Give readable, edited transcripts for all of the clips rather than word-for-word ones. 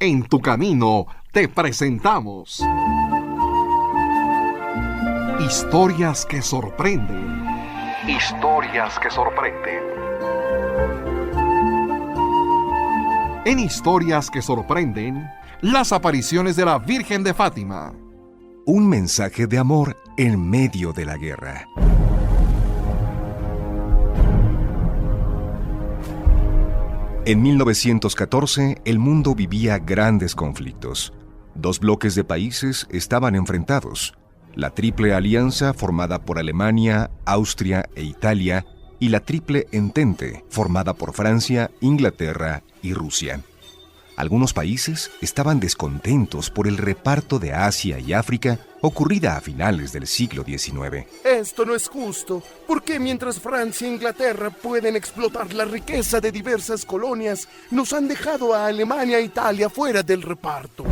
En tu camino te presentamos historias que sorprenden. Historias que sorprenden. En Historias que sorprenden, las apariciones de la Virgen de Fátima. Un mensaje de amor en medio de la guerra. En 1914, el mundo vivía grandes conflictos. Dos bloques de países estaban enfrentados: la Triple Alianza, formada por Alemania, Austria e Italia, y la Triple Entente, formada por Francia, Inglaterra y Rusia. Algunos países estaban descontentos por el reparto de Asia y África ocurrida a finales del siglo XIX. Esto no es justo, porque mientras Francia e Inglaterra pueden explotar la riqueza de diversas colonias, nos han dejado a Alemania e Italia fuera del reparto.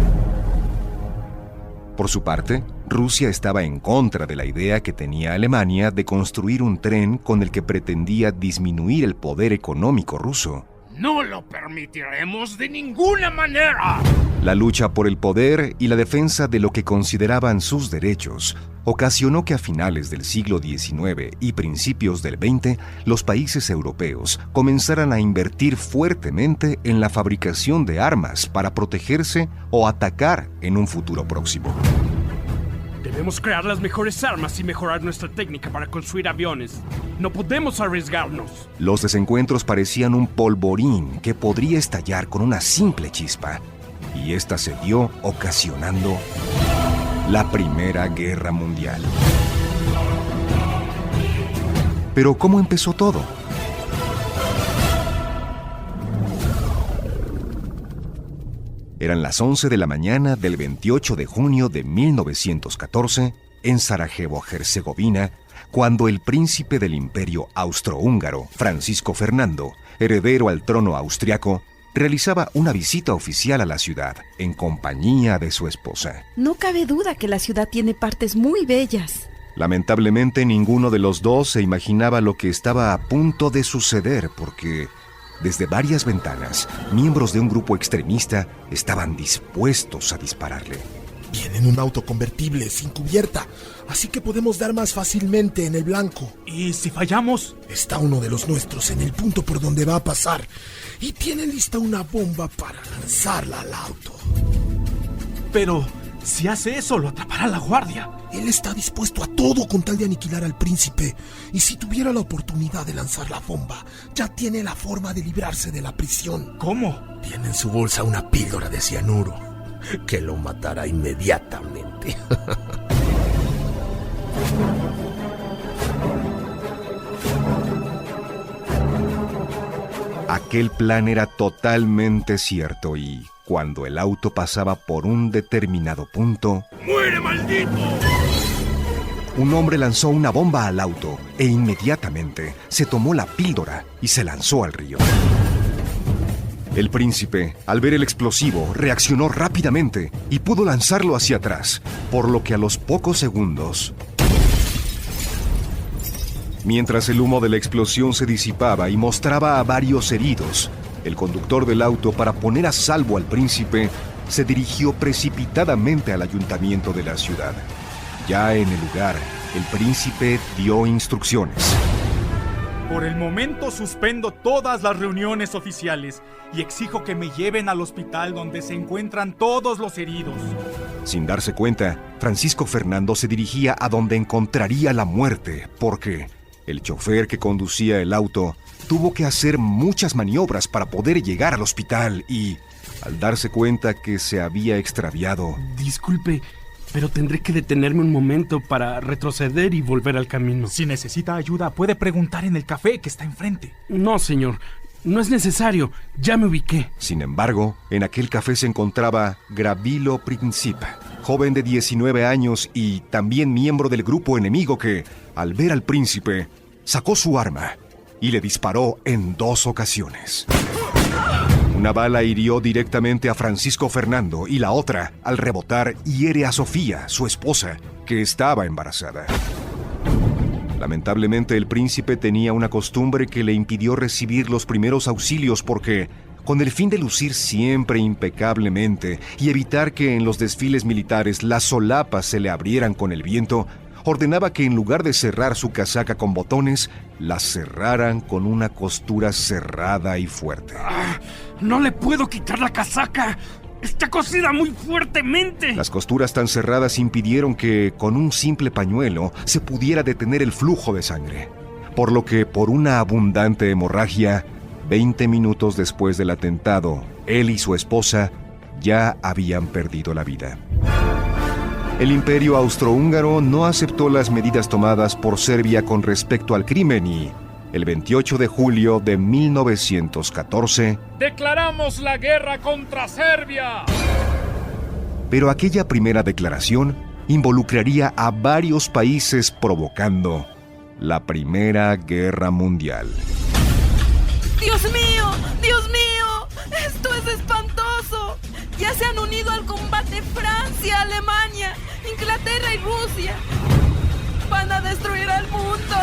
Por su parte, Rusia estaba en contra de la idea que tenía Alemania de construir un tren con el que pretendía disminuir el poder económico ruso. ¡No lo permitiremos de ninguna manera! La lucha por el poder y la defensa de lo que consideraban sus derechos ocasionó que a finales del siglo XIX y principios del XX, los países europeos comenzaran a invertir fuertemente en la fabricación de armas para protegerse o atacar en un futuro próximo. Debemos crear las mejores armas y mejorar nuestra técnica para construir aviones. No podemos arriesgarnos. Los desencuentros parecían un polvorín que podría estallar con una simple chispa, y esta se dio ocasionando la Primera Guerra Mundial. Pero ¿cómo empezó todo? Eran las 11 de la mañana del 28 de junio de 1914, en Sarajevo, Herzegovina, cuando el príncipe del Imperio Austrohúngaro, Francisco Fernando, heredero al trono austriaco, realizaba una visita oficial a la ciudad, en compañía de su esposa. No cabe duda que la ciudad tiene partes muy bellas. Lamentablemente, ninguno de los dos se imaginaba lo que estaba a punto de suceder, porque desde varias ventanas, miembros de un grupo extremista estaban dispuestos a dispararle. Viene en un auto convertible sin cubierta, así que podemos dar más fácilmente en el blanco. ¿Y si fallamos? Está uno de los nuestros en el punto por donde va a pasar y tiene lista una bomba para lanzarla al auto. Pero si hace eso, lo atrapará la guardia. Él está dispuesto a todo con tal de aniquilar al príncipe, y si tuviera la oportunidad de lanzar la bomba, ya tiene la forma de librarse de la prisión. ¿Cómo? Tiene en su bolsa una píldora de cianuro que lo matará inmediatamente. Aquel plan era totalmente cierto y, cuando el auto pasaba por un determinado punto, ¡muere, maldito! Un hombre lanzó una bomba al auto e inmediatamente se tomó la píldora y se lanzó al río. El príncipe, al ver el explosivo, reaccionó rápidamente y pudo lanzarlo hacia atrás, por lo que a los pocos segundos, mientras el humo de la explosión se disipaba y mostraba a varios heridos, el conductor del auto, para poner a salvo al príncipe, se dirigió precipitadamente al ayuntamiento de la ciudad. Ya en el lugar, el príncipe dio instrucciones. Por el momento suspendo todas las reuniones oficiales y exijo que me lleven al hospital donde se encuentran todos los heridos. Sin darse cuenta, Francisco Fernando se dirigía a donde encontraría la muerte, porque el chofer que conducía el auto tuvo que hacer muchas maniobras para poder llegar al hospital y, al darse cuenta que se había extraviado... Disculpe, pero tendré que detenerme un momento para retroceder y volver al camino. Si necesita ayuda, puede preguntar en el café que está enfrente. No, señor, no es necesario, ya me ubiqué. Sin embargo, en aquel café se encontraba Gravilo Princip, joven de 19 años y también miembro del grupo enemigo que, al ver al príncipe, sacó su arma y le disparó en 2 ocasiones. Una bala hirió directamente a Francisco Fernando y la otra, al rebotar, hiere a Sofía, su esposa, que estaba embarazada. Lamentablemente, el príncipe tenía una costumbre que le impidió recibir los primeros auxilios porque, con el fin de lucir siempre impecablemente y evitar que en los desfiles militares las solapas se le abrieran con el viento, ordenaba que en lugar de cerrar su casaca con botones, la cerraran con una costura cerrada y fuerte. ¡No le puedo quitar la casaca! ¡Está cosida muy fuertemente! Las costuras tan cerradas impidieron que, con un simple pañuelo, se pudiera detener el flujo de sangre. Por lo que, por una abundante hemorragia, 20 minutos después del atentado, él y su esposa ya habían perdido la vida. El Imperio Austrohúngaro no aceptó las medidas tomadas por Serbia con respecto al crimen y, el 28 de julio de 1914, ¡declaramos la guerra contra Serbia! Pero aquella primera declaración involucraría a varios países, provocando la Primera Guerra Mundial. ¡Dios mío! ¡Dios mío! ¡Esto es espantoso! Ya se han unido al combate Francia, Alemania, Inglaterra y Rusia. ¡Van a destruir al mundo!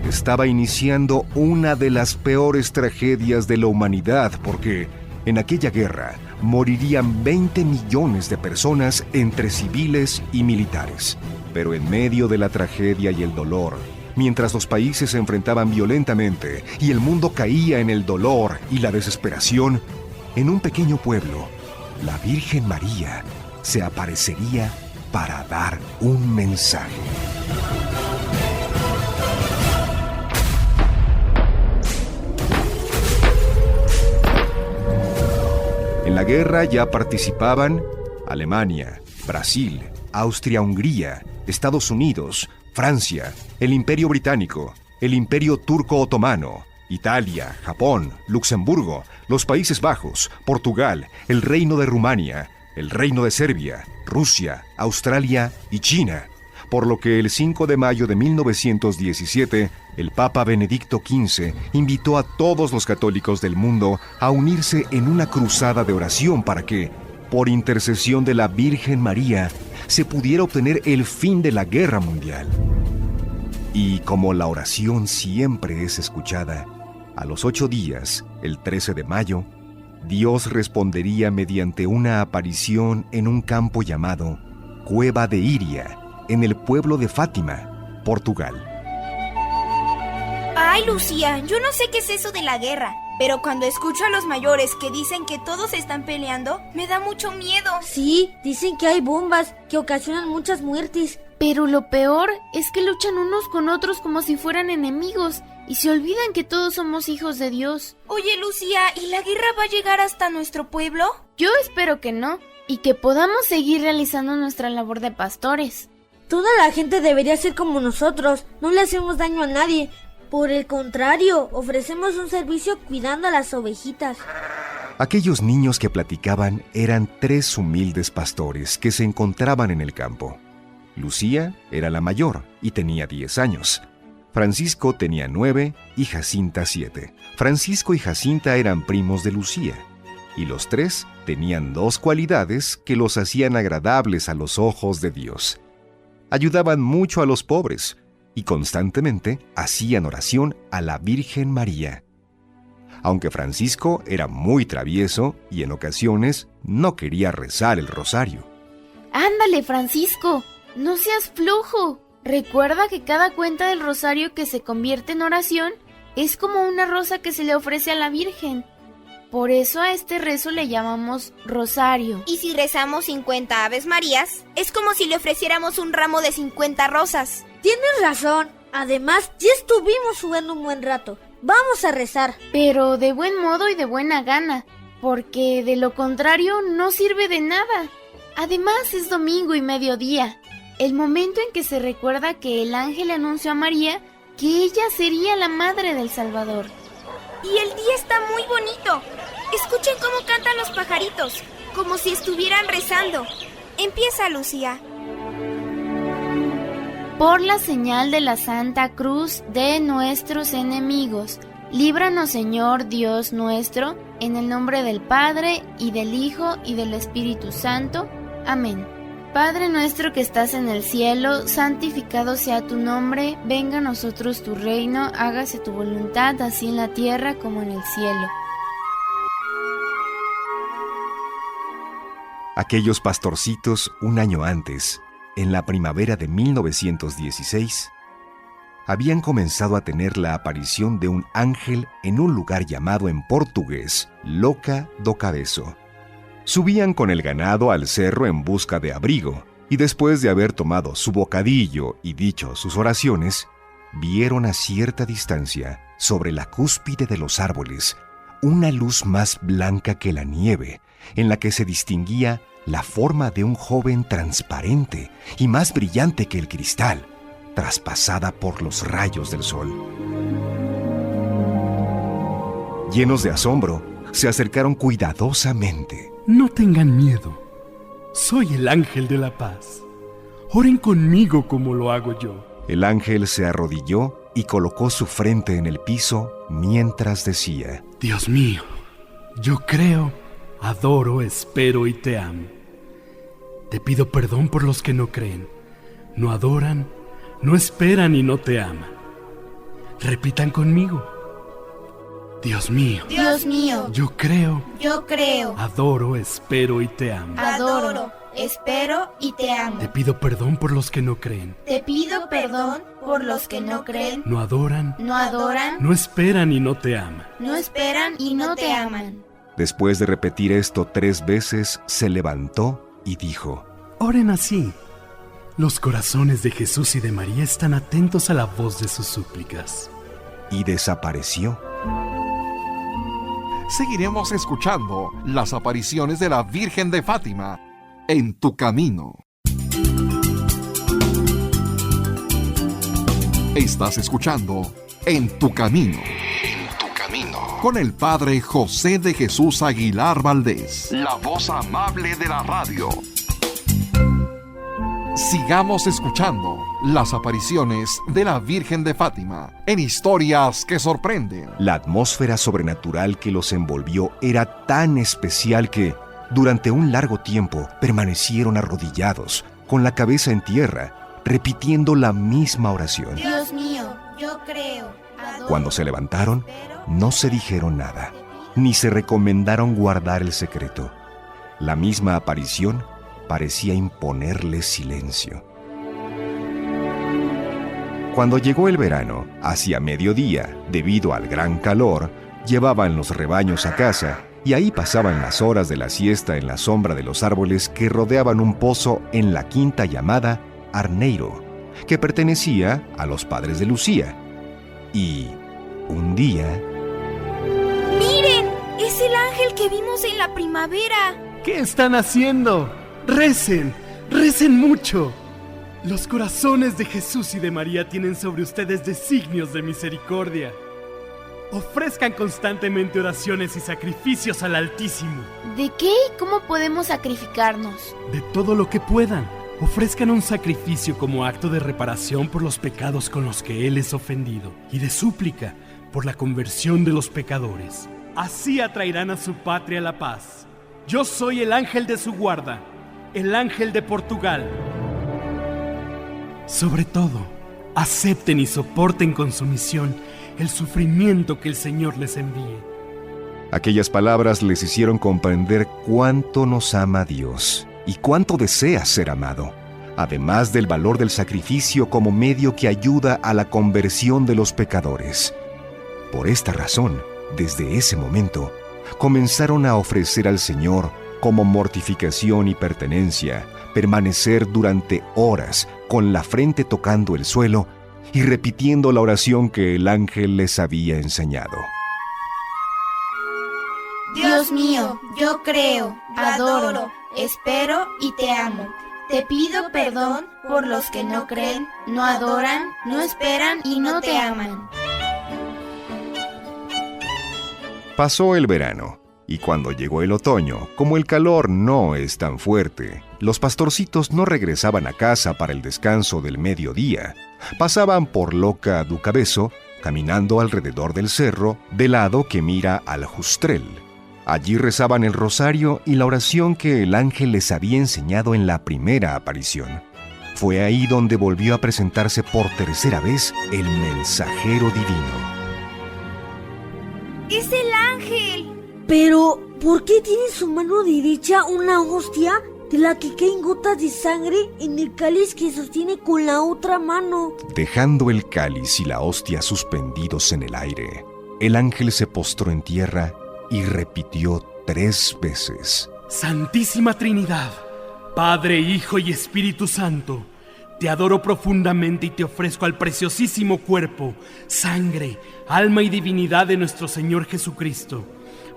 Estaba iniciando una de las peores tragedias de la humanidad porque, en aquella guerra, morirían 20 millones de personas entre civiles y militares. Pero en medio de la tragedia y el dolor, mientras los países se enfrentaban violentamente y el mundo caía en el dolor y la desesperación, en un pequeño pueblo, la Virgen María se aparecería para dar un mensaje. En la guerra ya participaban Alemania, Brasil, Austria-Hungría, Estados Unidos, Francia, el Imperio Británico, el Imperio Turco-Otomano, Italia, Japón, Luxemburgo, los Países Bajos, Portugal, el Reino de Rumania, el Reino de Serbia, Rusia, Australia y China. Por lo que el 5 de mayo de 1917, el Papa Benedicto XV invitó a todos los católicos del mundo a unirse en una cruzada de oración para que, por intercesión de la Virgen María, se pudiera obtener el fin de la guerra mundial. Y como la oración siempre es escuchada, a los 8 días, el 13 de mayo, Dios respondería mediante una aparición en un campo llamado Cueva de Iria, en el pueblo de Fátima, Portugal. Ay, Lucía, yo no sé qué es eso de la guerra, pero cuando escucho a los mayores que dicen que todos están peleando, me da mucho miedo. Sí, dicen que hay bombas que ocasionan muchas muertes. Pero lo peor es que luchan unos con otros como si fueran enemigos y se olvidan que todos somos hijos de Dios. Oye, Lucía, ¿y la guerra va a llegar hasta nuestro pueblo? Yo espero que no, y que podamos seguir realizando nuestra labor de pastores. Toda la gente debería ser como nosotros, no le hacemos daño a nadie. Por el contrario, ofrecemos un servicio cuidando a las ovejitas. Aquellos niños que platicaban eran 3 humildes pastores que se encontraban en el campo. Lucía era la mayor y tenía 10 años. Francisco tenía 9 y Jacinta 7. Francisco y Jacinta eran primos de Lucía, y los 3 tenían 2 cualidades que los hacían agradables a los ojos de Dios. Ayudaban mucho a los pobres y constantemente hacían oración a la Virgen María. Aunque Francisco era muy travieso y en ocasiones no quería rezar el rosario. ¡Ándale, Francisco! ¡No seas flojo! Recuerda que cada cuenta del rosario que se convierte en oración es como una rosa que se le ofrece a la Virgen. Por eso a este rezo le llamamos rosario. Y si rezamos 50 Aves Marías, es como si le ofreciéramos un ramo de 50 rosas. Tienes razón. Además, ya estuvimos jugando un buen rato. Vamos a rezar. Pero de buen modo y de buena gana, porque de lo contrario no sirve de nada. Además es domingo y mediodía, el momento en que se recuerda que el ángel anunció a María que ella sería la madre del Salvador. Y el día está muy bonito. Escuchen cómo cantan los pajaritos, como si estuvieran rezando. Empieza, Lucía. Por la señal de la Santa Cruz de nuestros enemigos, líbranos, Señor Dios nuestro, en el nombre del Padre, y del Hijo, y del Espíritu Santo. Amén. Padre nuestro que estás en el cielo, santificado sea tu nombre, venga a nosotros tu reino, hágase tu voluntad, así en la tierra como en el cielo. Aquellos pastorcitos, un año antes, en la primavera de 1916, habían comenzado a tener la aparición de un ángel en un lugar llamado en portugués Loca do Cabeço. Subían con el ganado al cerro en busca de abrigo, y después de haber tomado su bocadillo y dicho sus oraciones, vieron a cierta distancia, sobre la cúspide de los árboles, una luz más blanca que la nieve, en la que se distinguía la forma de un joven transparente y más brillante que el cristal, traspasada por los rayos del sol. Llenos de asombro, se acercaron cuidadosamente. No tengan miedo. Soy el ángel de la paz. Oren conmigo como lo hago yo. El ángel se arrodilló y colocó su frente en el piso mientras decía: Dios mío, yo creo, adoro, espero y te amo. Te pido perdón por los que no creen, no adoran, no esperan y no te aman. Repitan conmigo. Dios mío, Dios mío, yo creo, adoro, espero y te amo. espero y te amo. Te pido perdón por los que no creen, Te pido perdón por los que no creen, no adoran, no esperan y no te aman. no esperan y no te aman. Después de repetir esto 3 veces, se levantó y dijo: Oren así. Los corazones de Jesús y de María están atentos a la voz de sus súplicas. y desapareció. Seguiremos escuchando las apariciones de la Virgen de Fátima en Tu Camino. Estás escuchando En Tu Camino. Con el Padre José de Jesús Aguilar Valdés, la voz amable de la radio. Sigamos escuchando las apariciones de la Virgen de Fátima en Historias que Sorprenden. La atmósfera sobrenatural que los envolvió era tan especial que, durante un largo tiempo, permanecieron arrodillados, con la cabeza en tierra, repitiendo la misma oración. Dios mío, yo creo, adoro. Cuando se levantaron, no se dijeron nada, ni se recomendaron guardar el secreto. La misma aparición parecía imponerles silencio. Cuando llegó el verano, hacia mediodía, debido al gran calor, llevaban los rebaños a casa y ahí pasaban las horas de la siesta en la sombra de los árboles que rodeaban un pozo en la quinta llamada Arneiro, que pertenecía a los padres de Lucía. Y un día... ¡Miren! ¡Es el ángel que vimos en la primavera! ¿Qué están haciendo? ¡Recen! ¡Recen mucho! Los corazones de Jesús y de María tienen sobre ustedes designios de misericordia. Ofrezcan constantemente oraciones y sacrificios al Altísimo. ¿De qué y cómo podemos sacrificarnos? De todo lo que puedan, ofrezcan un sacrificio como acto de reparación por los pecados con los que Él es ofendido y de súplica por la conversión de los pecadores. Así atraerán a su patria la paz. Yo soy el ángel de su guarda, el ángel de Portugal. Sobre todo, acepten y soporten con sumisión el sufrimiento que el Señor les envíe. Aquellas palabras les hicieron comprender cuánto nos ama Dios y cuánto desea ser amado, además del valor del sacrificio como medio que ayuda a la conversión de los pecadores. Por esta razón, desde ese momento, comenzaron a ofrecer al Señor como mortificación y pertenencia, permanecer durante horas con la frente tocando el suelo y repitiendo la oración que el ángel les había enseñado. Dios mío, yo creo, adoro, espero y te amo. Te pido perdón por los que no creen, no adoran, no esperan y no te aman. Pasó el verano, y cuando llegó el otoño, como el calor no es tan fuerte, los pastorcitos no regresaban a casa para el descanso del mediodía. Pasaban por Loca do Cabeço, caminando alrededor del cerro, del lado que mira al Justrel. Allí rezaban el rosario y la oración que el ángel les había enseñado en la primera aparición. Fue ahí donde volvió a presentarse por tercera vez el mensajero divino. ¡Es el ángel! Pero, ¿por qué tiene en su mano derecha una hostia de la que caen gotas de sangre en el cáliz que sostiene con la otra mano? Dejando el cáliz y la hostia suspendidos en el aire, el ángel se postró en tierra y repitió 3 veces: Santísima Trinidad, Padre, Hijo y Espíritu Santo, te adoro profundamente y te ofrezco al preciosísimo cuerpo, sangre, alma y divinidad de nuestro Señor Jesucristo,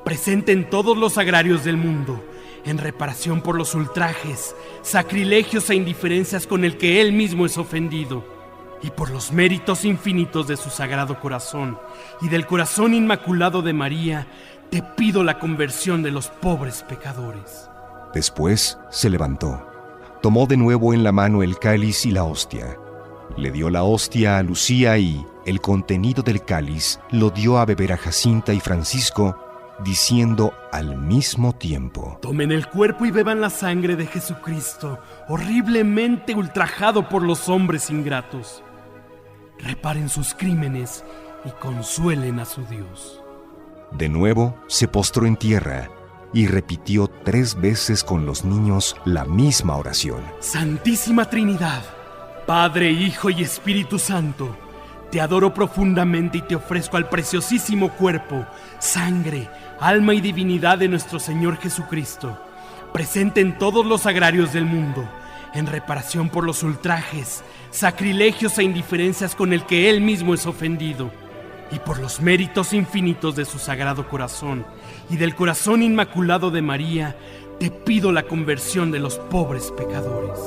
presente en todos los agrarios del mundo, en reparación por los ultrajes, sacrilegios e indiferencias con el que Él mismo es ofendido, y por los méritos infinitos de su Sagrado Corazón y del Corazón Inmaculado de María, te pido la conversión de los pobres pecadores. Después se levantó, tomó de nuevo en la mano el cáliz y la hostia. Le dio la hostia a Lucía y el contenido del cáliz lo dio a beber a Jacinta y Francisco, diciendo al mismo tiempo: Tomen el cuerpo y beban la sangre de Jesucristo, horriblemente ultrajado por los hombres ingratos. Reparen sus crímenes y consuelen a su Dios. De nuevo se postró en tierra y repitió 3 veces con los niños la misma oración: Santísima Trinidad, Padre, Hijo y Espíritu Santo, te adoro profundamente y te ofrezco al preciosísimo cuerpo, sangre, alma y divinidad de nuestro Señor Jesucristo, presente en todos los agrarios del mundo, en reparación por los ultrajes, sacrilegios e indiferencias con el que Él mismo es ofendido, y por los méritos infinitos de su Sagrado Corazón y del Corazón Inmaculado de María, te pido la conversión de los pobres pecadores.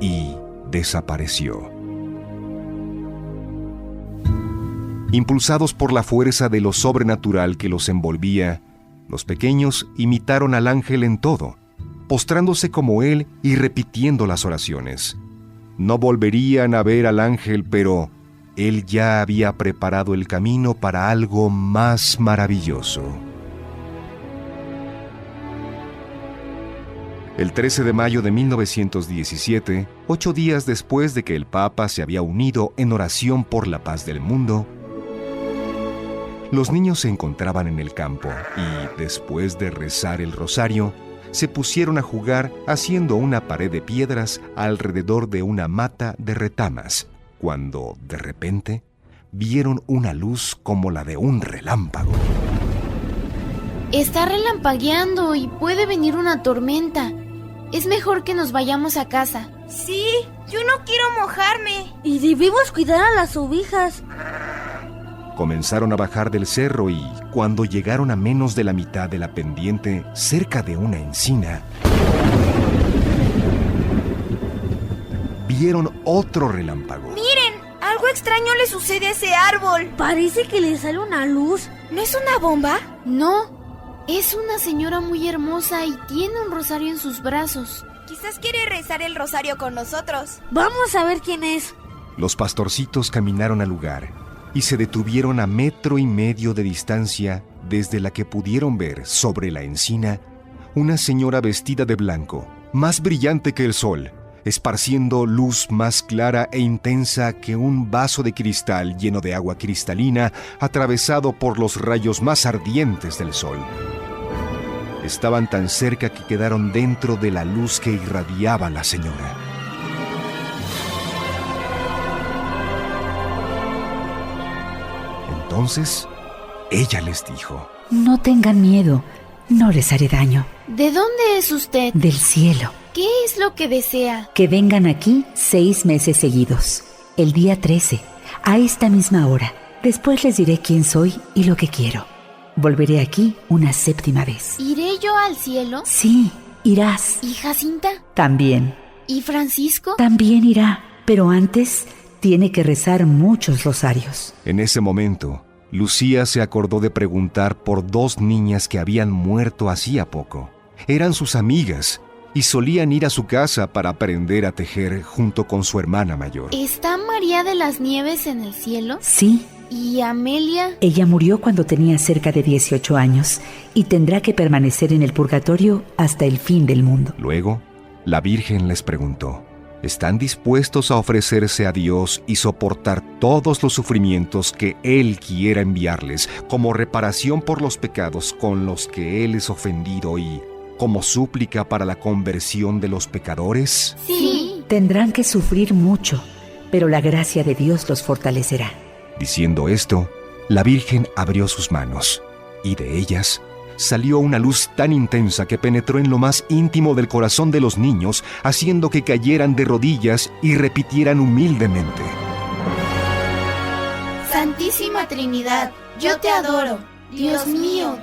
Y desapareció. Impulsados por la fuerza de lo sobrenatural que los envolvía, los pequeños imitaron al ángel en todo, postrándose como él y repitiendo las oraciones. No volverían a ver al ángel, pero él ya había preparado el camino para algo más maravilloso. El 13 de mayo de 1917, 8 días después de que el Papa se había unido en oración por la paz del mundo, los niños se encontraban en el campo y, después de rezar el rosario, se pusieron a jugar haciendo una pared de piedras alrededor de una mata de retamas, cuando, de repente, vieron una luz como la de un relámpago. Está relampagueando y puede venir una tormenta. Es mejor que nos vayamos a casa. Sí, yo no quiero mojarme. Y debemos cuidar a las ovejas. Comenzaron a bajar del cerro y, cuando llegaron a menos de la mitad de la pendiente, cerca de una encina, vieron otro relámpago. ¡Miren! Algo extraño le sucede a ese árbol. Parece que le sale una luz. ¿No es una bomba? No, es una señora muy hermosa y tiene un rosario en sus brazos. Quizás quiere rezar el rosario con nosotros. Vamos a ver quién es. Los pastorcitos caminaron al lugar y se detuvieron a 1,5 metros de distancia desde la que pudieron ver sobre la encina una señora vestida de blanco, más brillante que el sol, esparciendo luz más clara e intensa que un vaso de cristal lleno de agua cristalina atravesado por los rayos más ardientes del sol. Estaban tan cerca que quedaron dentro de la luz que irradiaba la señora. Entonces, ella les dijo: No tengan miedo, no les haré daño. ¿De dónde es usted? Del cielo. ¿Qué es lo que desea? Que vengan aquí 6 meses seguidos, el día 13, a esta misma hora. Después les diré quién soy y lo que quiero. Volveré aquí una 7ª vez. ¿Iré yo al cielo? Sí, irás. ¿Y Jacinta? También. ¿Y Francisco? También irá, pero antes tiene que rezar muchos rosarios. En ese momento, Lucía se acordó de preguntar por 2 niñas que habían muerto hacía poco. Eran sus amigas y solían ir a su casa para aprender a tejer junto con su hermana mayor. ¿Está María de las Nieves en el cielo? Sí. ¿Y Amelia? Ella murió cuando tenía cerca de 18 años y tendrá que permanecer en el purgatorio hasta el fin del mundo. Luego, la Virgen les preguntó: ¿están dispuestos a ofrecerse a Dios y soportar todos los sufrimientos que Él quiera enviarles como reparación por los pecados con los que Él es ofendido y como súplica para la conversión de los pecadores? Sí. Tendrán que sufrir mucho, pero la gracia de Dios los fortalecerá. Diciendo esto, la Virgen abrió sus manos, y de ellas salió una luz tan intensa que penetró en lo más íntimo del corazón de los niños, haciendo que cayeran de rodillas y repitieran humildemente: Santísima Trinidad, yo te adoro. Dios mío,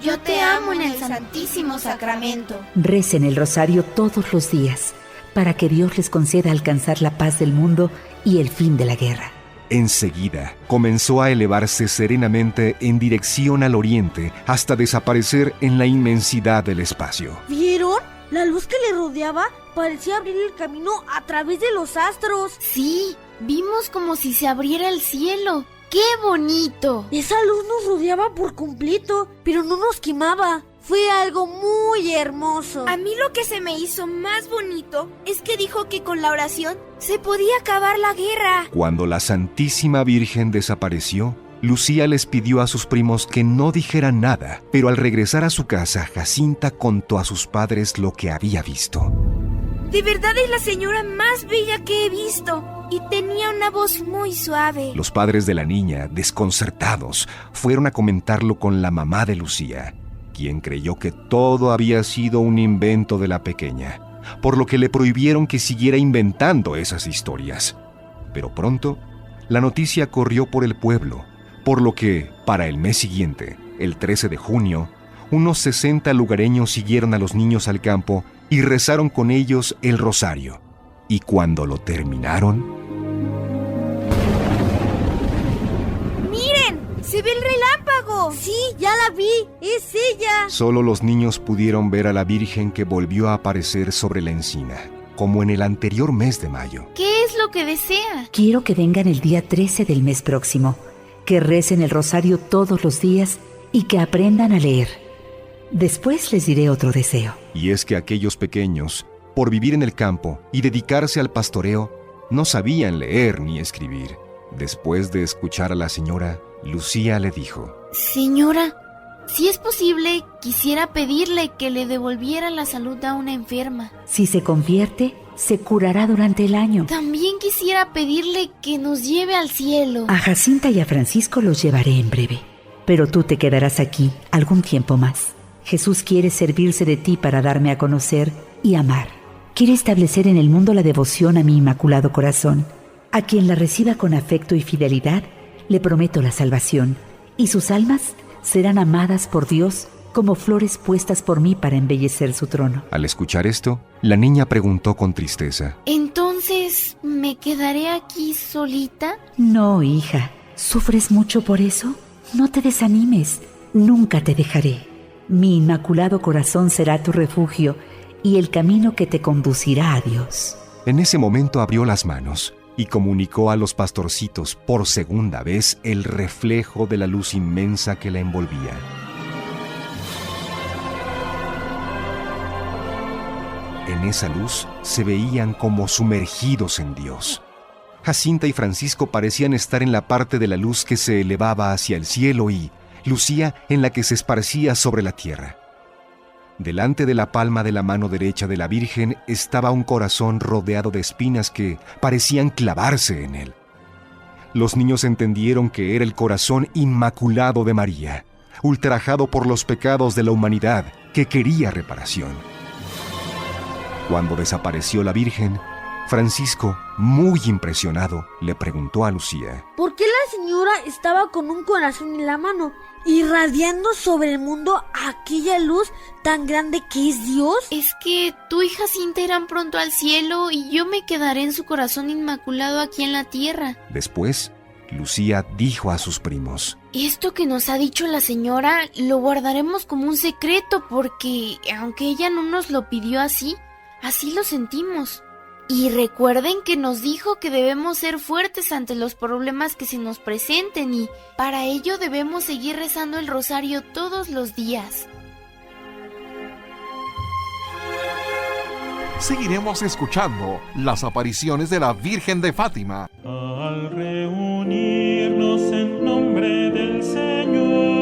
yo te amo en el Santísimo Sacramento. Recen el rosario todos los días para que Dios les conceda alcanzar la paz del mundo y el fin de la guerra. Enseguida comenzó a elevarse serenamente en dirección al oriente hasta desaparecer en la inmensidad del espacio. ¿Vieron? La luz que le rodeaba parecía abrir el camino a través de los astros. Sí, vimos como si se abriera el cielo. ¡Qué bonito! Esa luz nos rodeaba por completo, pero no nos quemaba. Fue algo muy hermoso. A mí lo que se me hizo más bonito es que dijo que con la oración se podía acabar la guerra. Cuando la Santísima Virgen desapareció, Lucía les pidió a sus primos que no dijeran nada, pero al regresar a su casa, Jacinta contó a sus padres lo que había visto. De verdad es la señora más bella que he visto y tenía una voz muy suave. Los padres de la niña, desconcertados, fueron a comentarlo con la mamá de Lucía, quien creyó que todo había sido un invento de la pequeña, por lo que le prohibieron que siguiera inventando esas historias. Pero pronto, la noticia corrió por el pueblo, por lo que, para el mes siguiente, el 13 de junio, unos 60 lugareños siguieron a los niños al campo y rezaron con ellos el rosario. Y cuando lo terminaron... ¡Se ve el relámpago! Sí, ya la vi, es ella. Solo los niños pudieron ver a la Virgen, que volvió a aparecer sobre la encina, como en el anterior mes de mayo. ¿Qué es lo que desea? Quiero que vengan el día 13 del mes próximo, que recen el rosario todos los días y que aprendan a leer. Después les diré otro deseo. Y es que aquellos pequeños, por vivir en el campo y dedicarse al pastoreo, no sabían leer ni escribir. Después de escuchar a la señora, Lucía le dijo: Señora, si es posible, quisiera pedirle que le devolviera la salud a una enferma. Si se convierte, se curará durante el año. También quisiera pedirle que nos lleve al cielo. A Jacinta y a Francisco los llevaré en breve, pero tú te quedarás aquí algún tiempo más. Jesús quiere servirse de ti para darme a conocer y amar. Quiere establecer en el mundo la devoción a mi Inmaculado Corazón. A quien la reciba con afecto y fidelidad, le prometo la salvación, y sus almas serán amadas por Dios como flores puestas por mí para embellecer su trono. Al escuchar esto, la niña preguntó con tristeza: ¿Entonces me quedaré aquí solita? No, hija. ¿Sufres mucho por eso? No te desanimes. Nunca te dejaré. Mi Inmaculado Corazón será tu refugio y el camino que te conducirá a Dios. En ese momento abrió las manos y comunicó a los pastorcitos por segunda vez el reflejo de la luz inmensa que la envolvía. En esa luz se veían como sumergidos en Dios. Jacinta y Francisco parecían estar en la parte de la luz que se elevaba hacia el cielo y Lucía en la que se esparcía sobre la tierra. Delante de la palma de la mano derecha de la Virgen estaba un corazón rodeado de espinas que parecían clavarse en él. Los niños entendieron que era el corazón inmaculado de María, ultrajado por los pecados de la humanidad, que quería reparación. Cuando desapareció la Virgen, Francisco, muy impresionado, le preguntó a Lucía: ¿por qué la señora estaba con un corazón en la mano, irradiando sobre el mundo aquella luz tan grande que es Dios? Es que tú y Jacinta irán pronto al cielo y yo me quedaré en su corazón inmaculado aquí en la tierra. Después, Lucía dijo a sus primos: esto que nos ha dicho la señora lo guardaremos como un secreto porque, aunque ella no nos lo pidió así lo sentimos. Y recuerden que nos dijo que debemos ser fuertes ante los problemas que se nos presenten y para ello debemos seguir rezando el rosario todos los días. Seguiremos escuchando las apariciones de la Virgen de Fátima. Al reunirnos en nombre del Señor.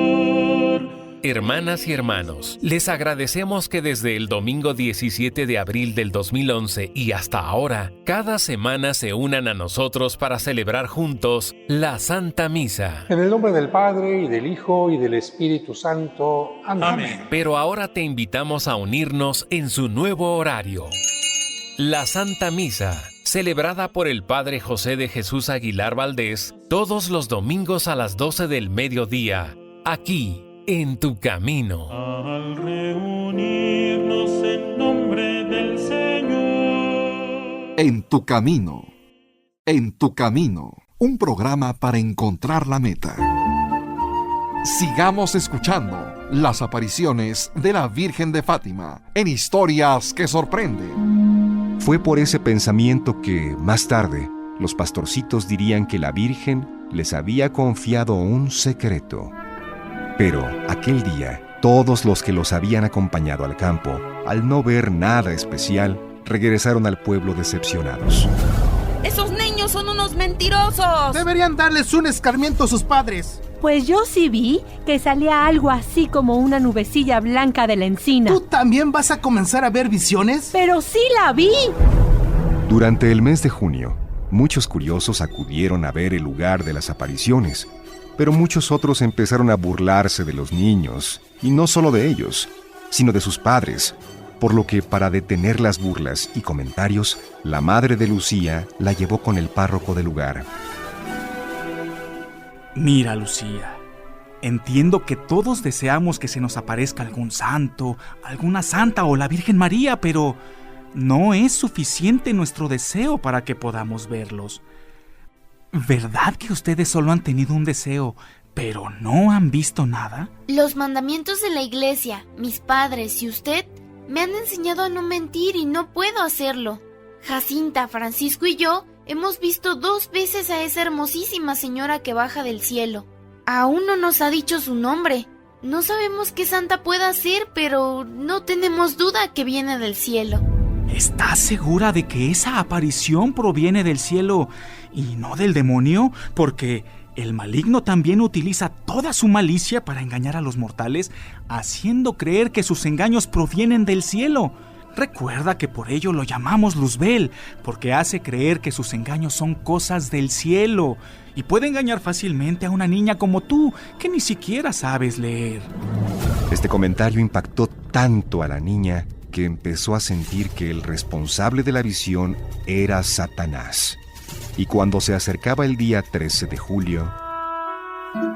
Hermanas y hermanos, les agradecemos que desde el domingo 17 de abril del 2011 y hasta ahora, cada semana se unan a nosotros para celebrar juntos la Santa Misa. En el nombre del Padre, y del Hijo, y del Espíritu Santo. Amén. Pero ahora te invitamos a unirnos en su nuevo horario. La Santa Misa, celebrada por el Padre José de Jesús Aguilar Valdés, todos los domingos a las 12 del mediodía, aquí, en Tu Camino. Al reunirnos en nombre del Señor. En Tu Camino. En Tu Camino. Un programa para encontrar la meta. Sigamos escuchando las apariciones de la Virgen de Fátima en Historias que Sorprenden. Fue por ese pensamiento que, más tarde, los pastorcitos dirían que la Virgen les había confiado un secreto. Pero aquel día, todos los que los habían acompañado al campo, al no ver nada especial, regresaron al pueblo decepcionados. ¡Esos niños son unos mentirosos! Deberían darles un escarmiento a sus padres. Pues yo sí vi que salía algo así como una nubecilla blanca de la encina. ¿Tú también vas a comenzar a ver visiones? ¡Pero sí la vi! Durante el mes de junio, muchos curiosos acudieron a ver el lugar de las apariciones, pero muchos otros empezaron a burlarse de los niños, y no solo de ellos, sino de sus padres, por lo que para detener las burlas y comentarios, la madre de Lucía la llevó con el párroco del lugar. Mira, Lucía, entiendo que todos deseamos que se nos aparezca algún santo, alguna santa o la Virgen María, pero no es suficiente nuestro deseo para que podamos verlos. ¿Verdad que ustedes solo han tenido un deseo, pero no han visto nada? Los mandamientos de la iglesia, mis padres y usted me han enseñado a no mentir y no puedo hacerlo. Jacinta, Francisco y yo hemos visto 2 veces a esa hermosísima señora que baja del cielo. Aún no nos ha dicho su nombre. No sabemos qué santa pueda ser, pero no tenemos duda que viene del cielo. ¿Estás segura de que esa aparición proviene del cielo y no del demonio? Porque el maligno también utiliza toda su malicia para engañar a los mortales, haciendo creer que sus engaños provienen del cielo. Recuerda que por ello lo llamamos Luzbel, porque hace creer que sus engaños son cosas del cielo y puede engañar fácilmente a una niña como tú, que ni siquiera sabes leer. Este comentario impactó tanto a la niña que empezó a sentir que el responsable de la visión era Satanás. Y cuando se acercaba el día 13 de julio...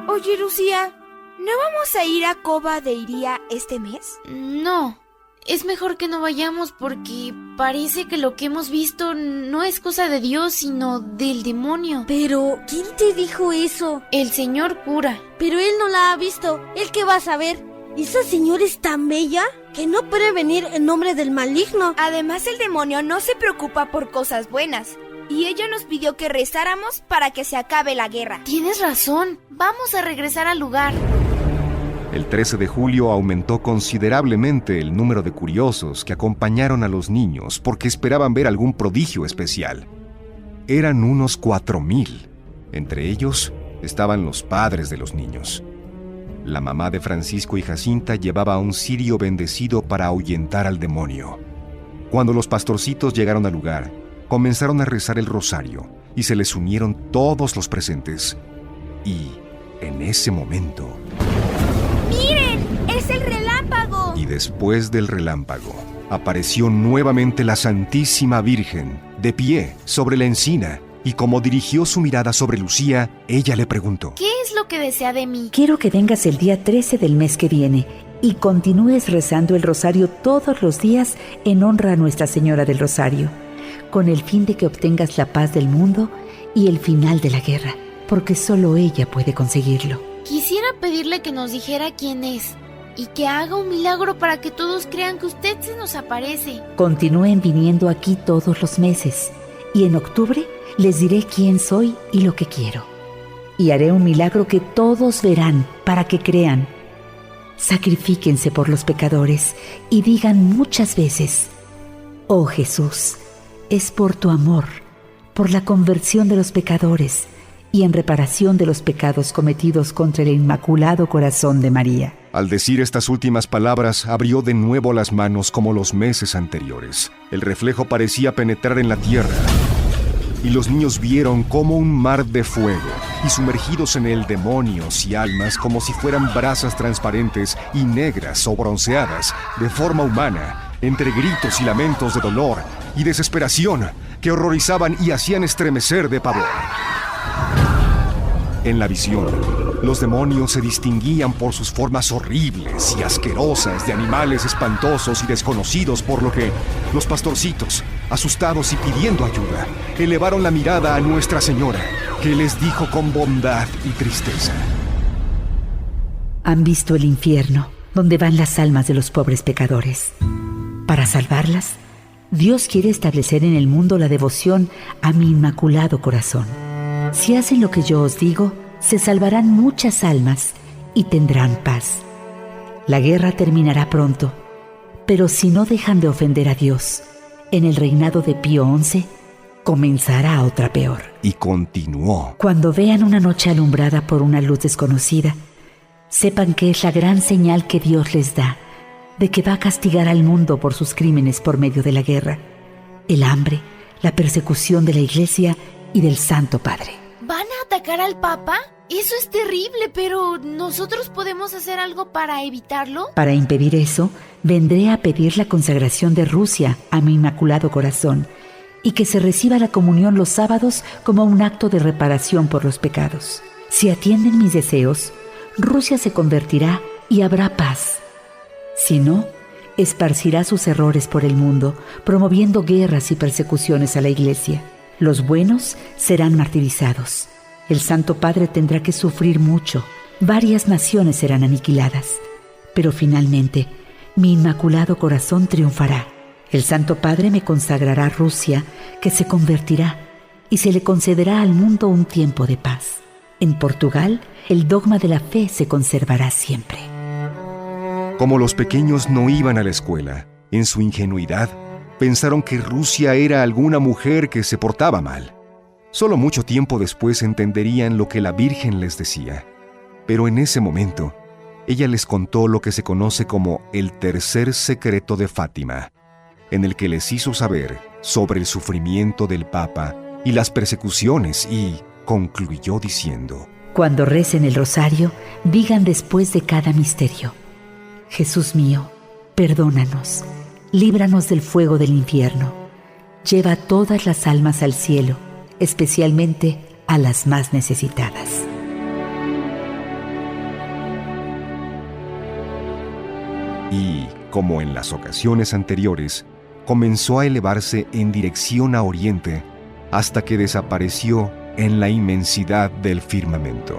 Oye, Lucía, ¿no vamos a ir a Cova de Iría este mes? No, es mejor que no vayamos porque parece que lo que hemos visto no es cosa de Dios, sino del demonio. Pero, ¿quién te dijo eso? El señor cura. Pero él no la ha visto. ¿Él qué va a saber? ¿Esa señora es tan bella que no puede venir en nombre del maligno? Además, el demonio no se preocupa por cosas buenas. Y ella nos pidió que rezáramos para que se acabe la guerra. Tienes razón. Vamos a regresar al lugar. El 13 de julio aumentó considerablemente el número de curiosos que acompañaron a los niños porque esperaban ver algún prodigio especial. Eran unos 4,000. Entre ellos estaban los padres de los niños. La mamá de Francisco y Jacinta llevaba un cirio bendecido para ahuyentar al demonio. Cuando los pastorcitos llegaron al lugar, comenzaron a rezar el rosario y se les unieron todos los presentes. Y, en ese momento... ¡Miren! ¡Es el relámpago! Y después del relámpago, apareció nuevamente la Santísima Virgen, de pie, sobre la encina, y como dirigió su mirada sobre Lucía, ella le preguntó: ¿qué es lo que desea de mí? Quiero que vengas el día 13 del mes que viene y continúes rezando el rosario todos los días en honra a Nuestra Señora del Rosario, con el fin de que obtengas la paz del mundo y el final de la guerra, porque solo ella puede conseguirlo. Quisiera pedirle que nos dijera quién es, y que haga un milagro para que todos crean que usted se nos aparece. Continúen viniendo aquí todos los meses y en octubre les diré quién soy y lo que quiero. Y haré un milagro que todos verán para que crean. Sacrifíquense por los pecadores y digan muchas veces: oh Jesús, es por tu amor, por la conversión de los pecadores y en reparación de los pecados cometidos contra el Inmaculado Corazón de María. Al decir estas últimas palabras, abrió de nuevo las manos como los meses anteriores. El reflejo parecía penetrar en la tierra, y los niños vieron como un mar de fuego, y sumergidos en él demonios y almas como si fueran brasas transparentes y negras o bronceadas, de forma humana, entre gritos y lamentos de dolor y desesperación que horrorizaban y hacían estremecer de pavor. En la visión, los demonios se distinguían por sus formas horribles y asquerosas de animales espantosos y desconocidos, por lo que los pastorcitos, asustados y pidiendo ayuda, elevaron la mirada a Nuestra Señora, que les dijo con bondad y tristeza: Han visto el infierno, donde van las almas de los pobres pecadores. Para salvarlas, Dios quiere establecer en el mundo la devoción a mi Inmaculado Corazón. Si hacen lo que yo os digo, se salvarán muchas almas y tendrán paz. La guerra terminará pronto, pero si no dejan de ofender a Dios, en el reinado de Pío XI comenzará otra peor. Y continuó: Cuando vean una noche alumbrada por una luz desconocida, sepan que es la gran señal que Dios les da de que va a castigar al mundo por sus crímenes por medio de la guerra, el hambre, la persecución de la Iglesia y del Santo Padre. ¿Van a atacar al Papa? Eso es terrible, pero ¿nosotros podemos hacer algo para evitarlo? Para impedir eso, vendré a pedir la consagración de Rusia a mi Inmaculado Corazón y que se reciba la comunión los sábados como un acto de reparación por los pecados. Si atienden mis deseos, Rusia se convertirá y habrá paz. Si no, esparcirá sus errores por el mundo, promoviendo guerras y persecuciones a la Iglesia. Los buenos serán martirizados. El Santo Padre tendrá que sufrir mucho. Varias naciones serán aniquiladas. Pero finalmente, mi Inmaculado Corazón triunfará. El Santo Padre me consagrará a Rusia, que se convertirá, y se le concederá al mundo un tiempo de paz. En Portugal, el dogma de la fe se conservará siempre. Como los pequeños no iban a la escuela, en su ingenuidad, pensaron que Rusia era alguna mujer que se portaba mal. Solo mucho tiempo después entenderían lo que la Virgen les decía. Pero en ese momento, ella les contó lo que se conoce como el tercer secreto de Fátima, en el que les hizo saber sobre el sufrimiento del Papa y las persecuciones y concluyó diciendo: Cuando recen el rosario, digan después de cada misterio: Jesús mío, perdónanos, líbranos del fuego del infierno, lleva todas las almas al cielo, especialmente a las más necesitadas. Y, como en las ocasiones anteriores, comenzó a elevarse en dirección a oriente hasta que desapareció en la inmensidad del firmamento.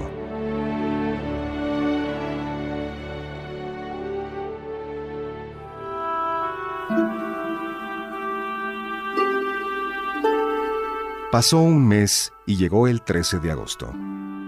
Pasó un mes y llegó el 13 de agosto.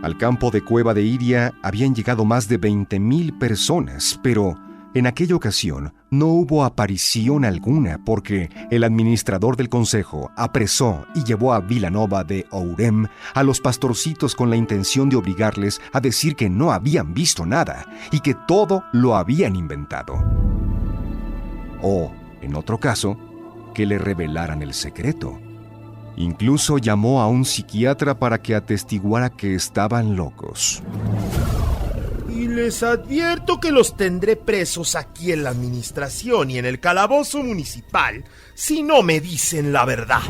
Al campo de Cueva de Iria habían llegado más de 20,000 personas, pero en aquella ocasión no hubo aparición alguna porque el administrador del consejo apresó y llevó a Vilanova de Ourem a los pastorcitos con la intención de obligarles a decir que no habían visto nada y que todo lo habían inventado. O, en otro caso, que le revelaran el secreto. Incluso llamó a un psiquiatra para que atestiguara que estaban locos. Y les advierto que los tendré presos aquí en la administración y en el calabozo municipal si no me dicen la verdad.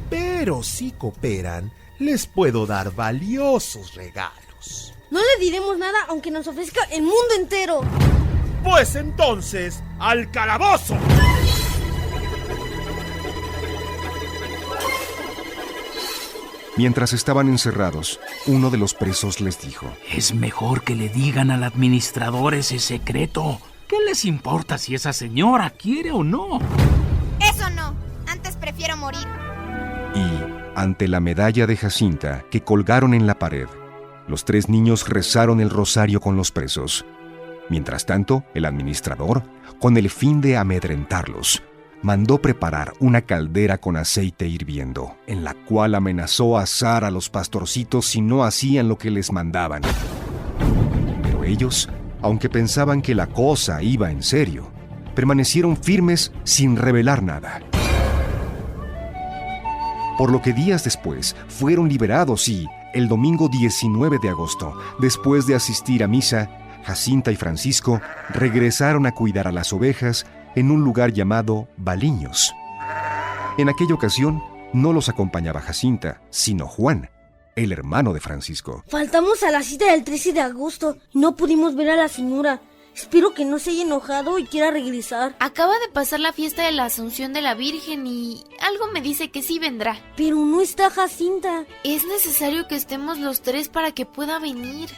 Pero si cooperan, les puedo dar valiosos regalos. No le diremos nada aunque nos ofrezca el mundo entero. Pues entonces, ¡al calabozo! Mientras estaban encerrados, uno de los presos les dijo: Es mejor que le digan al administrador ese secreto. ¿Qué les importa si esa señora quiere o no? Eso no. Antes prefiero morir. Y, ante la medalla de Jacinta que colgaron en la pared, los 3 niños rezaron el rosario con los presos. Mientras tanto, el administrador, con el fin de amedrentarlos, mandó preparar una caldera con aceite hirviendo, en la cual amenazó a asar a los pastorcitos si no hacían lo que les mandaban. Pero ellos, aunque pensaban que la cosa iba en serio, permanecieron firmes sin revelar nada. Por lo que días después fueron liberados y, el domingo 19 de agosto, después de asistir a misa, Jacinta y Francisco regresaron a cuidar a las ovejas en un lugar llamado Baliños. En aquella ocasión no los acompañaba Jacinta, sino Juan, el hermano de Francisco. Faltamos a la cita del 13 de agosto y no pudimos ver a la señora. Espero que no se haya enojado y quiera regresar. Acaba de pasar la fiesta de la Asunción de la Virgen y algo me dice que sí vendrá. Pero no está Jacinta. Es necesario que estemos los 3 para que pueda venir.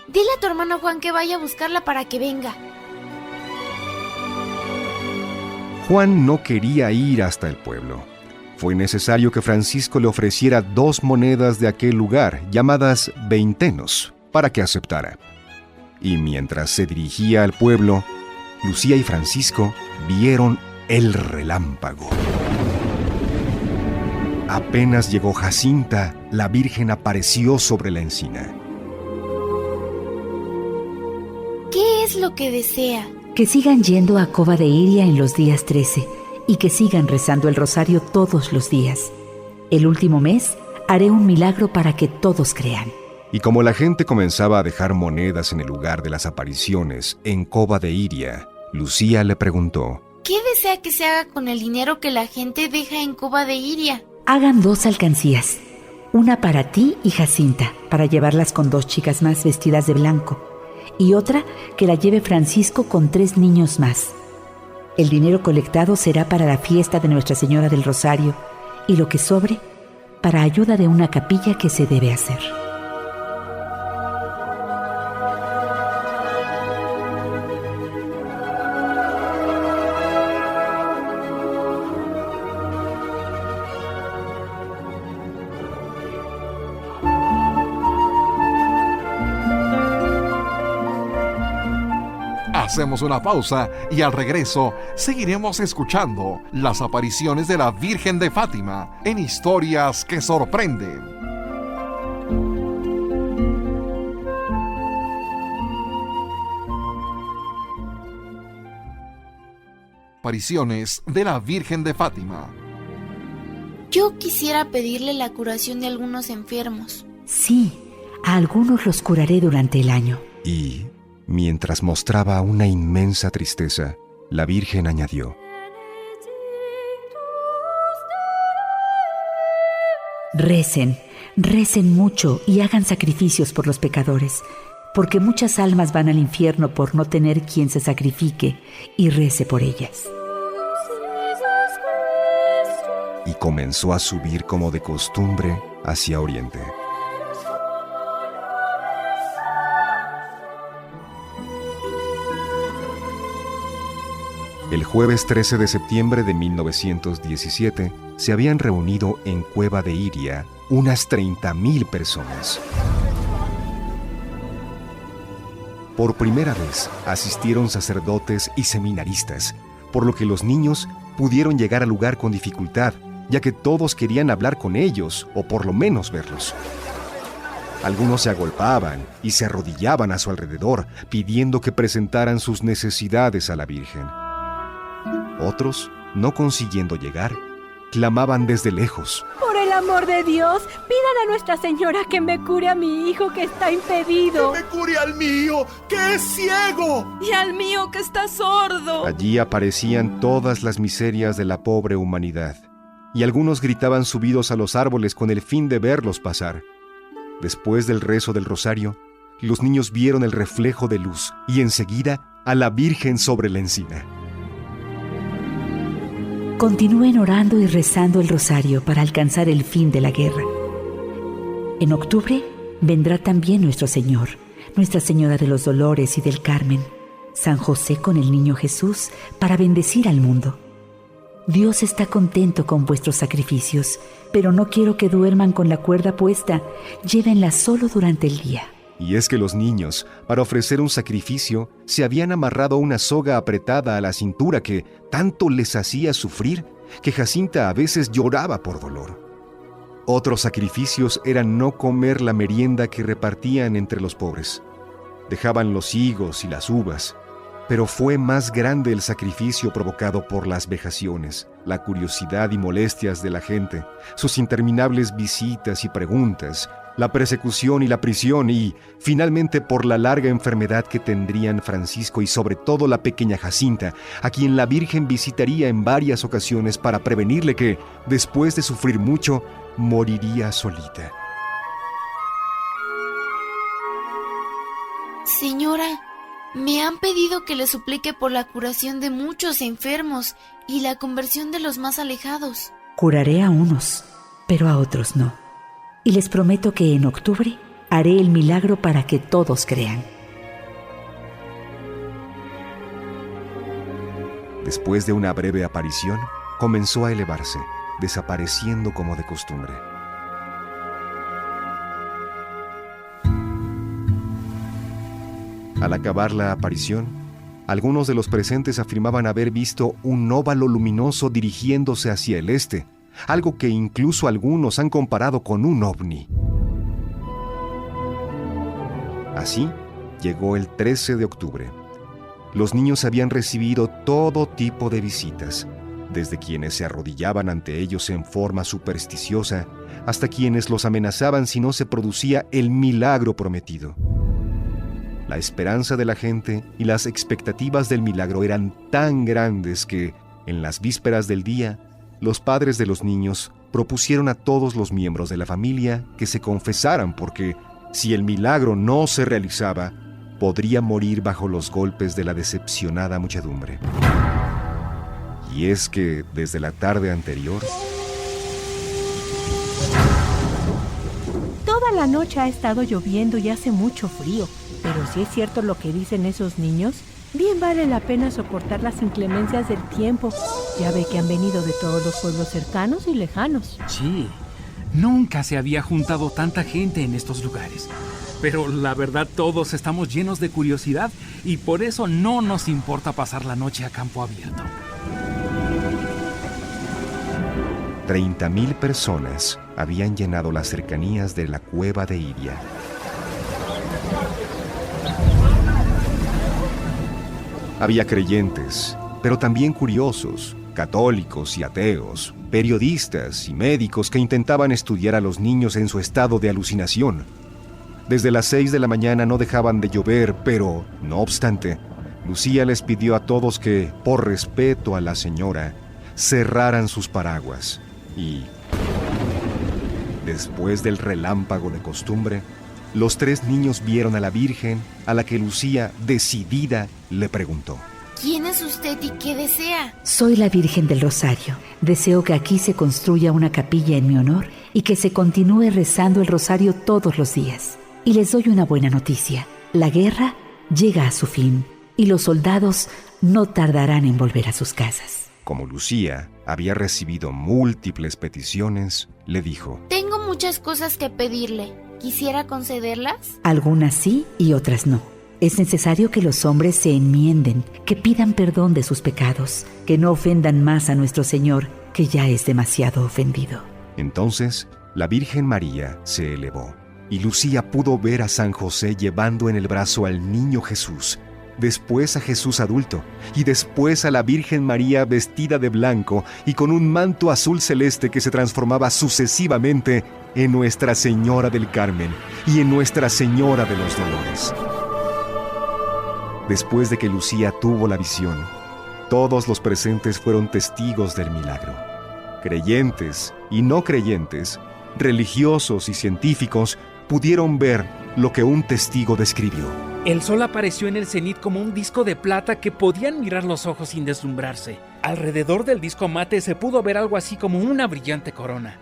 Dile a tu hermano Juan que vaya a buscarla para que venga. Juan no quería ir hasta el pueblo. Fue necesario que Francisco le ofreciera 2 monedas de aquel lugar, llamadas veintenos, para que aceptara. Y mientras se dirigía al pueblo, Lucía y Francisco vieron el relámpago. Apenas llegó Jacinta, la Virgen apareció sobre la encina. ¿Qué es lo que desea? Que sigan yendo a Cova de Iria en los días 13 y que sigan rezando el rosario todos los días. El último mes haré un milagro para que todos crean. Y como la gente comenzaba a dejar monedas en el lugar de las apariciones en Cova de Iria, Lucía le preguntó: ¿qué desea que se haga con el dinero que la gente deja en Cova de Iria? Hagan 2 alcancías, una para ti y Jacinta, para llevarlas con 2 chicas más vestidas de blanco, y otra que la lleve Francisco con 3 niños más. El dinero colectado será para la fiesta de Nuestra Señora del Rosario y lo que sobre para ayuda de una capilla que se debe hacer. Hacemos una pausa y al regreso seguiremos escuchando las apariciones de la Virgen de Fátima en Historias que Sorprenden. Apariciones de la Virgen de Fátima. Yo quisiera pedirle la curación de algunos enfermos. Sí, a algunos los curaré durante el año. Y mientras mostraba una inmensa tristeza, la Virgen añadió: recen, recen mucho y hagan sacrificios por los pecadores, porque muchas almas van al infierno por no tener quien se sacrifique y rece por ellas. Y comenzó a subir como de costumbre hacia Oriente. El jueves 13 de septiembre de 1917 se habían reunido en Cueva de Iria unas 30,000 personas. Por primera vez asistieron sacerdotes y seminaristas, por lo que los niños pudieron llegar al lugar con dificultad, ya que todos querían hablar con ellos o por lo menos verlos. Algunos se agolpaban y se arrodillaban a su alrededor, pidiendo que presentaran sus necesidades a la Virgen. Otros, no consiguiendo llegar, clamaban desde lejos: Por el amor de Dios, pidan a Nuestra Señora que me cure a mi hijo que está impedido. ¡Que me cure al mío, que es ciego! Y al mío que está sordo. Allí aparecían todas las miserias de la pobre humanidad, y algunos gritaban subidos a los árboles con el fin de verlos pasar. Después del rezo del rosario, los niños vieron el reflejo de luz y enseguida a la Virgen sobre la encina. Continúen orando y rezando el rosario para alcanzar el fin de la guerra. En octubre vendrá también nuestro Señor, Nuestra Señora de los Dolores y del Carmen, San José con el niño Jesús para bendecir al mundo. Dios está contento con vuestros sacrificios, pero no quiero que duerman con la cuerda puesta, llévenla solo durante el día. Y es que los niños, para ofrecer un sacrificio, se habían amarrado una soga apretada a la cintura que tanto les hacía sufrir que Jacinta a veces lloraba por dolor. Otros sacrificios eran no comer la merienda que repartían entre los pobres. Dejaban los higos y las uvas, pero fue más grande el sacrificio provocado por las vejaciones, la curiosidad y molestias de la gente, sus interminables visitas y preguntas, la persecución y la prisión y, finalmente, por la larga enfermedad que tendrían Francisco y sobre todo la pequeña Jacinta, a quien la Virgen visitaría en varias ocasiones para prevenirle que, después de sufrir mucho, moriría solita. Señora, me han pedido que le suplique por la curación de muchos enfermos y la conversión de los más alejados. Curaré a unos, pero a otros no. Y les prometo que en octubre haré el milagro para que todos crean. Después de una breve aparición, comenzó a elevarse, desapareciendo como de costumbre. Al acabar la aparición, algunos de los presentes afirmaban haber visto un óvalo luminoso dirigiéndose hacia el este, algo que incluso algunos han comparado con un ovni. Así, llegó el 13 de octubre. Los niños habían recibido todo tipo de visitas, desde quienes se arrodillaban ante ellos en forma supersticiosa, hasta quienes los amenazaban si no se producía el milagro prometido. La esperanza de la gente y las expectativas del milagro eran tan grandes que, en las vísperas del día, los padres de los niños propusieron a todos los miembros de la familia que se confesaran porque, si el milagro no se realizaba, podría morir bajo los golpes de la decepcionada muchedumbre. Y es que, desde la tarde anterior, toda la noche ha estado lloviendo y hace mucho frío, pero si es cierto lo que dicen esos niños, bien vale la pena soportar las inclemencias del tiempo. Ya ve que han venido de todos los pueblos cercanos y lejanos. Sí, nunca se había juntado tanta gente en estos lugares. Pero la verdad todos estamos llenos de curiosidad y por eso no nos importa pasar la noche a campo abierto. 30,000 personas habían llenado las cercanías de la cueva de Iria. Había creyentes, pero también curiosos, católicos y ateos, periodistas y médicos que intentaban estudiar a los niños en su estado de alucinación. Desde las 6 de la mañana no dejaban de llover, pero, no obstante, Lucía les pidió a todos que, por respeto a la señora, cerraran sus paraguas y, después del relámpago de costumbre, los 3 niños vieron a la Virgen, a la que Lucía, decidida, le preguntó: ¿Quién es usted y qué desea? Soy la Virgen del Rosario. Deseo que aquí se construya una capilla en mi honor y que se continúe rezando el rosario todos los días. Y les doy una buena noticia. La guerra llega a su fin y los soldados no tardarán en volver a sus casas. Como Lucía había recibido múltiples peticiones, le dijo: Tengo muchas cosas que pedirle. ¿Quisiera concederlas? Algunas sí y otras no. Es necesario que los hombres se enmienden, que pidan perdón de sus pecados, que no ofendan más a nuestro Señor, que ya es demasiado ofendido. Entonces, la Virgen María se elevó, y Lucía pudo ver a San José llevando en el brazo al niño Jesús, después a Jesús adulto, y después a la Virgen María vestida de blanco y con un manto azul celeste que se transformaba sucesivamente en Nuestra Señora del Carmen y en Nuestra Señora de los Dolores. Después de que Lucía tuvo la visión, todos los presentes fueron testigos del milagro. Creyentes y no creyentes, religiosos y científicos, pudieron ver lo que un testigo describió. El sol apareció en el cenit como un disco de plata que podían mirar los ojos sin deslumbrarse. Alrededor del disco mate se pudo ver algo así como una brillante corona.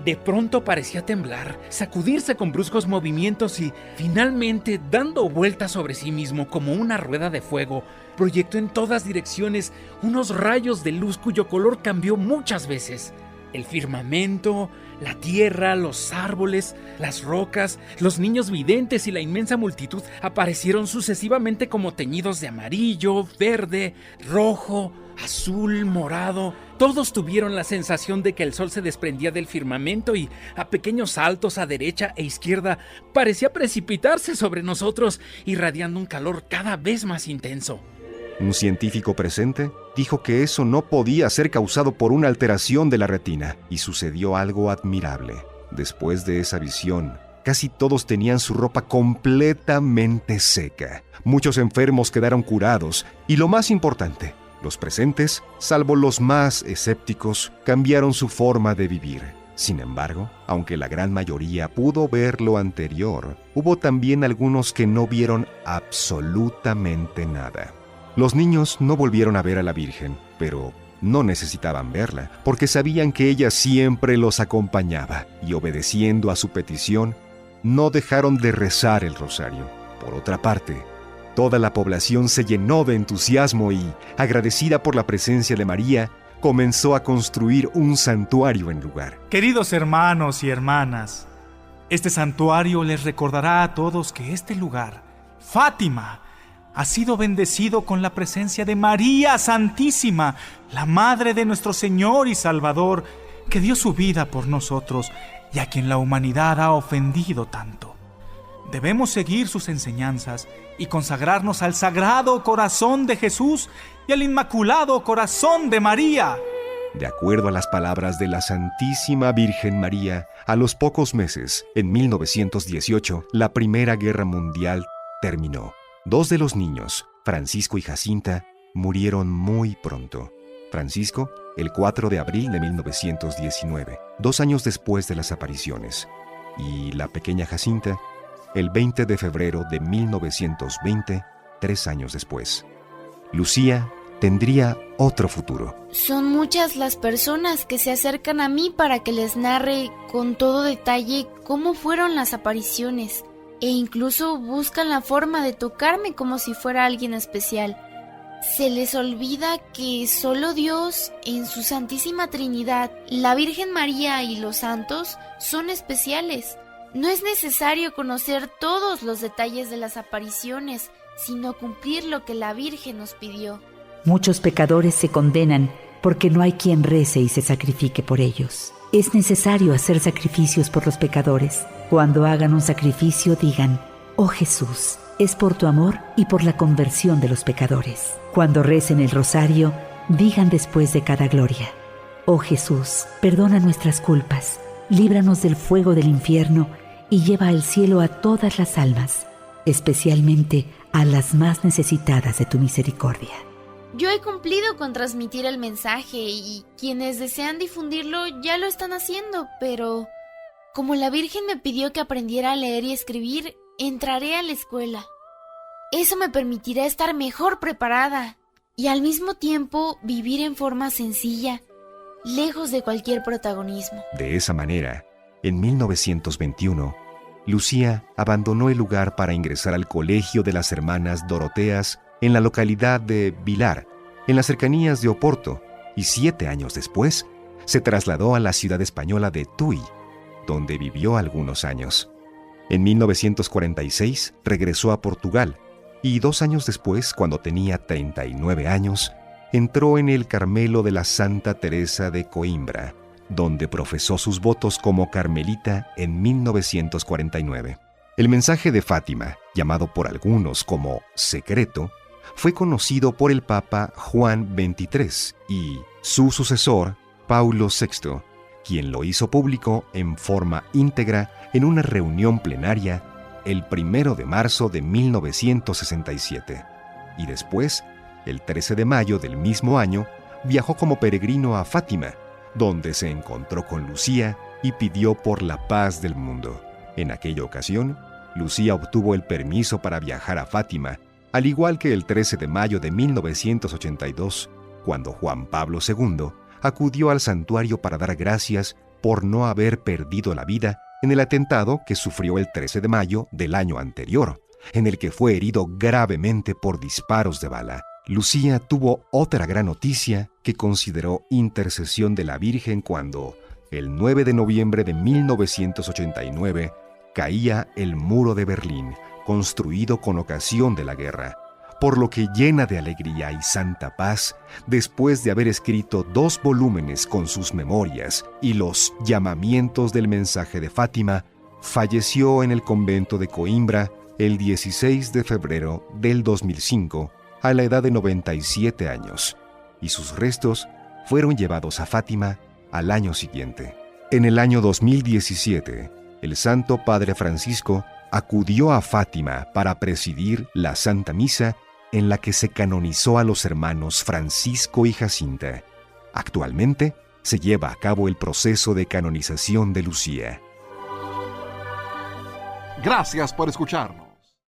De pronto parecía temblar, sacudirse con bruscos movimientos y, finalmente, dando vueltas sobre sí mismo como una rueda de fuego, proyectó en todas direcciones unos rayos de luz cuyo color cambió muchas veces. El firmamento, la tierra, los árboles, las rocas, los niños videntes y la inmensa multitud aparecieron sucesivamente como teñidos de amarillo, verde, rojo, azul, morado. Todos tuvieron la sensación de que el sol se desprendía del firmamento y, a pequeños saltos a derecha e izquierda, parecía precipitarse sobre nosotros, irradiando un calor cada vez más intenso. Un científico presente dijo que eso no podía ser causado por una alteración de la retina, y sucedió algo admirable. Después de esa visión, casi todos tenían su ropa completamente seca. Muchos enfermos quedaron curados, y lo más importante, los presentes, salvo los más escépticos, cambiaron su forma de vivir. Sin embargo, aunque la gran mayoría pudo ver lo anterior, hubo también algunos que no vieron absolutamente nada. Los niños no volvieron a ver a la Virgen, pero no necesitaban verla, porque sabían que ella siempre los acompañaba, y obedeciendo a su petición, no dejaron de rezar el rosario. Por otra parte, toda la población se llenó de entusiasmo y, agradecida por la presencia de María, comenzó a construir un santuario en lugar. Queridos hermanos y hermanas, este santuario les recordará a todos que este lugar, Fátima, ha sido bendecido con la presencia de María Santísima, la Madre de nuestro Señor y Salvador, que dio su vida por nosotros y a quien la humanidad ha ofendido tanto. Debemos seguir sus enseñanzas y consagrarnos al Sagrado Corazón de Jesús y al Inmaculado Corazón de María. De acuerdo a las palabras de la Santísima Virgen María, a los pocos meses, en 1918, la Primera Guerra Mundial terminó. 2 de los niños, Francisco y Jacinta, murieron muy pronto. Francisco, el 4 de abril de 1919, 2 años después de las apariciones. Y la pequeña Jacinta, el 20 de febrero de 1920, 3 años después. Lucía tendría otro futuro. Son muchas las personas que se acercan a mí para que les narre con todo detalle cómo fueron las apariciones, e incluso buscan la forma de tocarme como si fuera alguien especial. Se les olvida que solo Dios, en su Santísima Trinidad, la Virgen María y los santos, son especiales. No es necesario conocer todos los detalles de las apariciones, sino cumplir lo que la Virgen nos pidió. Muchos pecadores se condenan porque no hay quien rece y se sacrifique por ellos. Es necesario hacer sacrificios por los pecadores. Cuando hagan un sacrificio, digan: «Oh Jesús, es por tu amor y por la conversión de los pecadores». Cuando recen el rosario, digan después de cada gloria: «Oh Jesús, perdona nuestras culpas, líbranos del fuego del infierno y lleva al cielo a todas las almas, especialmente a las más necesitadas de tu misericordia». Yo he cumplido con transmitir el mensaje y quienes desean difundirlo ya lo están haciendo, pero como la Virgen me pidió que aprendiera a leer y escribir, entraré a la escuela. Eso me permitirá estar mejor preparada y al mismo tiempo vivir en forma sencilla, lejos de cualquier protagonismo. De esa manera, en 1921, Lucía abandonó el lugar para ingresar al Colegio de las Hermanas Doroteas en la localidad de Vilar, en las cercanías de Oporto, y 7 años después se trasladó a la ciudad española de Tui, donde vivió algunos años. En 1946 regresó a Portugal y 2 años después, cuando tenía 39 años, entró en el Carmelo de la Santa Teresa de Coimbra, donde profesó sus votos como carmelita en 1949. El mensaje de Fátima, llamado por algunos como secreto, fue conocido por el Papa Juan XXIII y su sucesor, Paulo VI, quien lo hizo público en forma íntegra en una reunión plenaria el 1 de marzo de 1967. Y después, el 13 de mayo del mismo año, viajó como peregrino a Fátima, donde se encontró con Lucía y pidió por la paz del mundo. En aquella ocasión, Lucía obtuvo el permiso para viajar a Fátima, al igual que el 13 de mayo de 1982, cuando Juan Pablo II acudió al santuario para dar gracias por no haber perdido la vida en el atentado que sufrió el 13 de mayo del año anterior, en el que fue herido gravemente por disparos de bala. Lucía tuvo otra gran noticia que consideró intercesión de la Virgen cuando, el 9 de noviembre de 1989, caía el muro de Berlín, construido con ocasión de la guerra, por lo que, llena de alegría y santa paz, después de haber escrito 2 volúmenes con sus memorias y los llamamientos del mensaje de Fátima, falleció en el convento de Coimbra el 16 de febrero del 2005, a la edad de 97 años, y sus restos fueron llevados a Fátima al año siguiente. En el año 2017, el Santo Padre Francisco acudió a Fátima para presidir la Santa Misa en la que se canonizó a los hermanos Francisco y Jacinta. Actualmente se lleva a cabo el proceso de canonización de Lucía. Gracias por escucharnos.